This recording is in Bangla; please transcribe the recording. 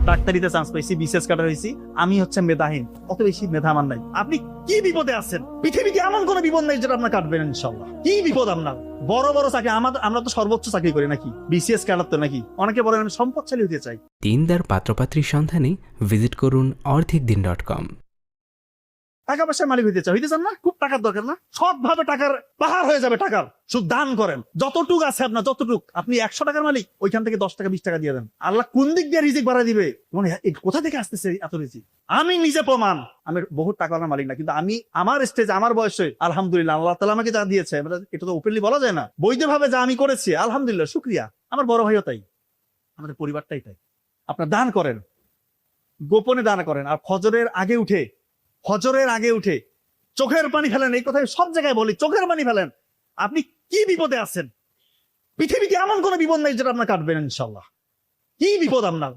ডাক্তারিতে চান্স পাইছি, বিসিএস কাটার হয়েছি, আমি হচ্ছে মেধাহীন, অত বেশি মেধা আমার নাই। আপনি কি বিপদে আছেন? পৃথিবীতে এমন কোন বিপদ নাই যেটা আপনার কাটবেন ইনশাল্লাহ। কি বিপদ আপনার? বড় বড় চাকরি, আমরা তো সর্বোচ্চ চাকরি করি নাকি? বিসিএস কাটার তো নাকি? অনেকে বলেন আমি সম্পদশালী হতে চাই। দিনদার পাত্রপাত্রীর সন্ধানে ভিজিট করুন অর্ধেকদিন.com। টাকা পয়সার মালিক হইতে চাই, হইতে চান না? খুব টাকার দরকার না? সৎভাবে টাকার পাহাড় হয়ে যাবে টাকার। শুধু দান করেন, যতটুক আছে আপনার, যতটুক। আপনি 100 টাকার মালিক, ওইখান থেকে 10 টাকা 20 টাকা দিয়ে দেন। আল্লাহ কোন দিক দিয়ে রিজিক বাড়ায় দিবে, মানে কোথা থেকে আসতেছে এত রিজিক? আমি নিজে প্রমাণ। আমি বহুত টাকার মালিক না, কিন্তু আমি আমার স্টেজে, আমার বয়সে আলহামদুলিল্লাহ আল্লাহ তাআলা আমাকে যা দিয়েছে, এটা তো ওপেনলি বলা যায় না, বৈধভাবে যা আমি করেছি আলহামদুলিল্লাহ, শুকরিয়া। আমার বড় ভাইও তাই, আমাদের পরিবারটাই তাই। আপনার দান করেন, গোপনে দান করেন। আর ফজরের আগে উঠে চোখের পানি ফেলেন। এই কথাই সব জায়গায় বলি, চোখের পানি ফেলেন। আপনি কি বিপদে আছেন? পৃথিবীতে এমন কোন বিপদ নাই যেটা আপনার কাটবেন ইনশাল্লাহ। কি বিপদ আপনার?